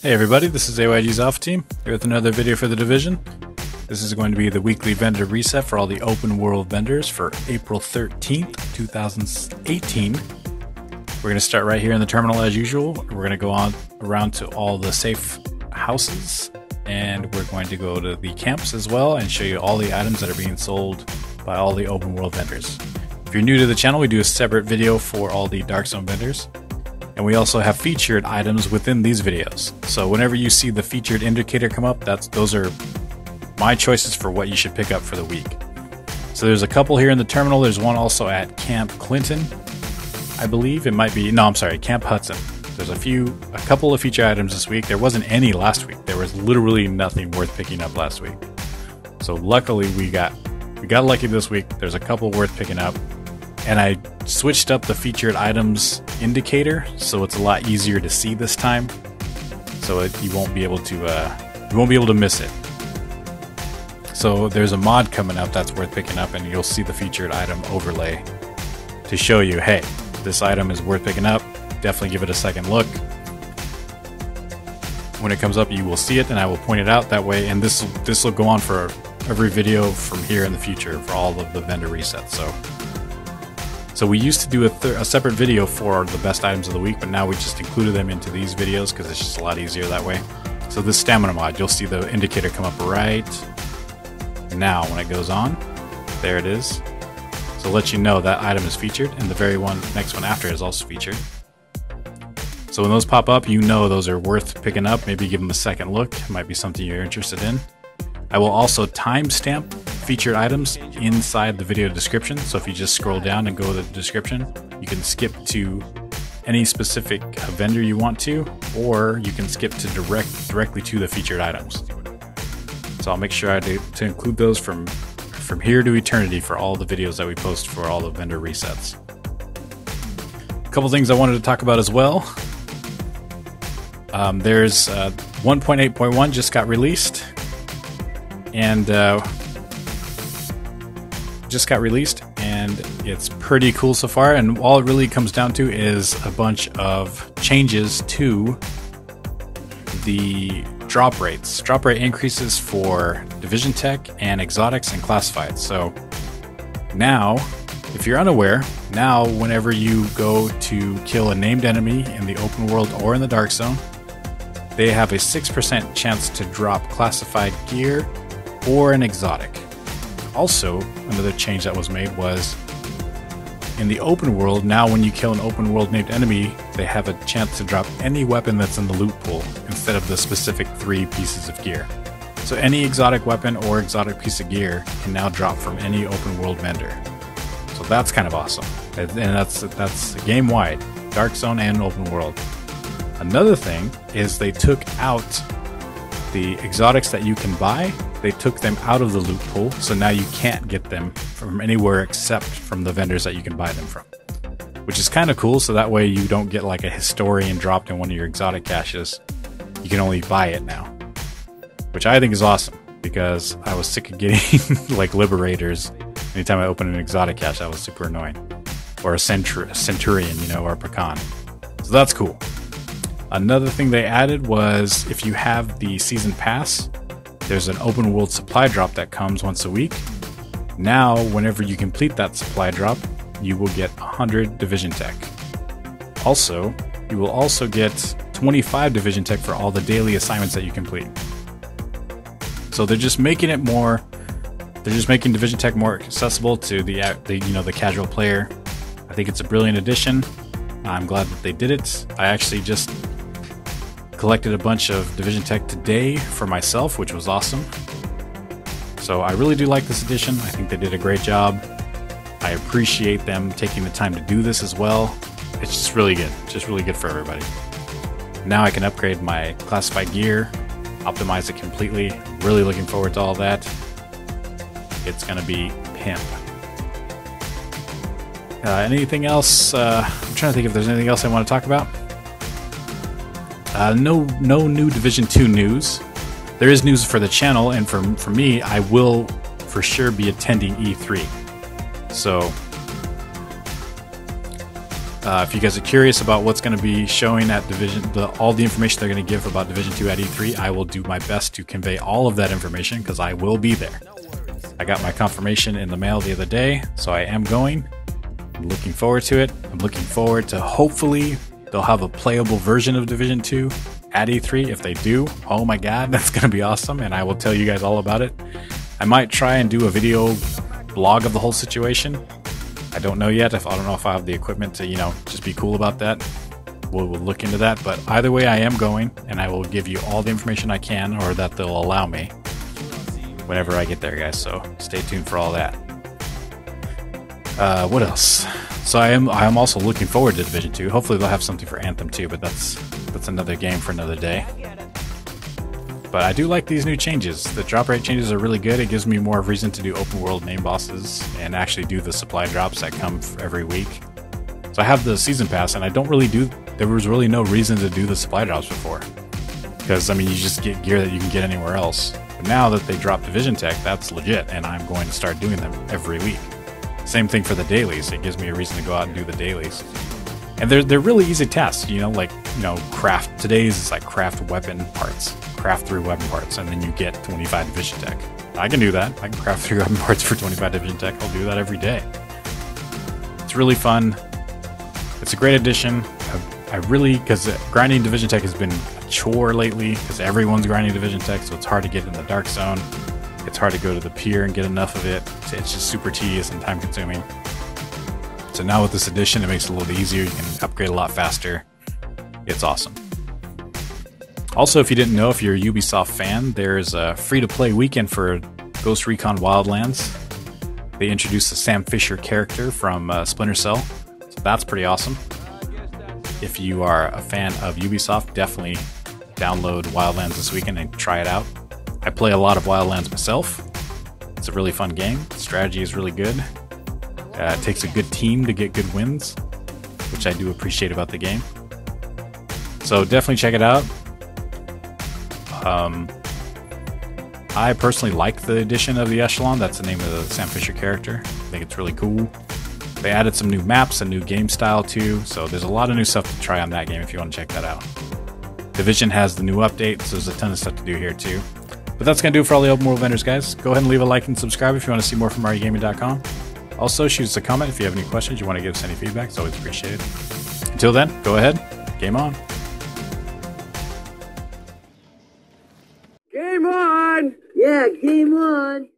Hey everybody, this is AYG's Alpha Team, here with another video for the division. This is going to be the weekly vendor reset for all the open world vendors for April 13th, 2018. We're going to start right here in the terminal as usual. We're going to go on around to all the safe houses, and we're going to go to the camps as well and show you all the items that are being sold by all the open world vendors. If you're new to the channel, we do a separate video for all the Dark Zone vendors. And we also have featured items within these videos. So whenever you see the featured indicator come up, those are my choices for what you should pick up for the week. So there's a couple here in the terminal. There's one also at Camp Clinton, I believe. It might be, no, I'm sorry, Camp Hudson. There's a couple of feature items this week. There wasn't any last week. There was literally nothing worth picking up last week. So luckily we got lucky this week. There's a couple worth picking up. And I switched up the featured items indicator, so it's a lot easier to see this time. So you won't be able to miss it. So there's a mod coming up that's worth picking up, and you'll see the featured item overlay to show you, hey, this item is worth picking up. Definitely give it a second look. When it comes up, you will see it, and I will point it out that way. And this will go on for every video from here in the future for all of the vendor resets. So we used to do a separate video for the best items of the week, but now we just included them into these videos because it's just a lot easier that way. So this stamina mod, you'll see the indicator come up right now when it goes on. There it is. So let you know that item is featured, and the next one after is also featured. So when those pop up, you know those are worth picking up. Maybe give them a second look. It might be something you're interested in. I will also timestamp featured items inside the video description. So if you just scroll down and go to the description, you can skip to any specific vendor you want to, or you can skip to directly to the featured items. So I'll make sure to include those from here to eternity for all the videos that we post for all the vendor resets. A couple things I wanted to talk about as well. There's 1.8.1 just got released. And it's pretty cool so far, and all it really comes down to is a bunch of changes to the drop rates. Drop rate increases for division tech and exotics and classified. So now, if you're unaware, now whenever you go to kill a named enemy in the open world or in the Dark Zone, they have a 6% chance to drop classified gear or an exotic. Also, another change that was made was in the open world, now when you kill an open world named enemy, they have a chance to drop any weapon that's in the loot pool instead of the specific 3 pieces of gear. So any exotic weapon or exotic piece of gear can now drop from any open world vendor. So that's kind of awesome. And that's game wide, Dark Zone and open world. Another thing is they took out the exotics that you can buy. They took them out of the loot pool, so now you can't get them from anywhere except from the vendors that you can buy them from, which is kind of cool. So that way you don't get like a historian dropped in one of your exotic caches. You can only buy it now, which I think is awesome because I was sick of getting like liberators. Anytime I open an exotic cache, that was super annoying. Or a centurion, you know, or a pecan. So that's cool. Another thing they added was if you have the season pass, there's an open world supply drop that comes once a week. Now, whenever you complete that supply drop, you will get 100 division tech. Also, you will also get 25 division tech for all the daily assignments that you complete. So they're just making it more. They're just making division tech more accessible to the casual player. I think it's a brilliant addition. I'm glad that they did it. I actually just collected a bunch of division tech today for myself, which was awesome. So I really do like this edition. I think they did a great job. I appreciate them taking the time to do this as well. It's just really good. Just really good for everybody. Now I can upgrade my classified gear, optimize it completely. I'm really looking forward to all that. It's gonna be pimp. Anything else? I'm trying to think if there's anything else I want to talk about. No new Division 2 news. There is news for the channel, and for me, I will for sure be attending E3. So If you guys are curious about what's going to be showing at Division, all the information they're going to give about Division 2 at E3, I will do my best to convey all of that information because I will be there. I got my confirmation in the mail the other day, so I am going. I'm looking forward to it. I'm looking forward to hopefully they'll have a playable version of Division 2 at E3. If they do, oh my god, that's going to be awesome, and I will tell you guys all about it. I might try and do a video blog of the whole situation. I don't know yet. I don't know if I have the equipment to, just be cool about that. We'll look into that. But either way, I am going, and I will give you all the information I can, or that they'll allow me, whenever I get there, guys. So stay tuned for all that. What else? So I am also looking forward to Division 2. Hopefully they'll have something for Anthem too, but that's another game for another day. But I do like these new changes. The drop rate changes are really good. It gives me more reason to do open world main bosses and actually do the supply drops that come every week. So I have the season pass, and I don't really do. There was really no reason to do the supply drops before, because I mean you just get gear that you can get anywhere else. But now that they drop Division Tech, that's legit, and I'm going to start doing them every week. Same thing for the dailies. It gives me a reason to go out and do the dailies. And they're really easy tasks, craft. Today's is like craft weapon parts. Craft 3 weapon parts, and then you get 25 Division Tech. I can do that. I can craft 3 weapon parts for 25 Division Tech. I'll do that every day. It's really fun. It's a great addition. Because grinding Division Tech has been a chore lately, because everyone's grinding Division Tech, so it's hard to get in the dark zone. It's hard to go to the pier and get enough of it. It's just super tedious and time consuming. So now with this addition, it makes it a little easier. You can upgrade a lot faster. It's awesome. Also, if you didn't know, if you're a Ubisoft fan, there's a free-to-play weekend for Ghost Recon Wildlands. They introduced the Sam Fisher character from Splinter Cell, so that's pretty awesome. If you are a fan of Ubisoft, definitely download Wildlands this weekend and try it out. I play a lot of Wildlands myself. It's a really fun game. The strategy is really good. It takes a good team to get good wins, which I do appreciate about the game. So definitely check it out. I personally like the addition of the Echelon. That's the name of the Sam Fisher character. I think it's really cool. They added some new maps, a new game style too, so there's a lot of new stuff to try on that game if you want to check that out. Division has the new update, so there's a ton of stuff to do here too. But that's going to do it for all the open world vendors, guys. Go ahead and leave a like and subscribe if you want to see more from REGaming.com. Also, shoot us a comment if you have any questions, you want to give us any feedback. It's always appreciated. Until then, go ahead, game on. Game on! Yeah, game on!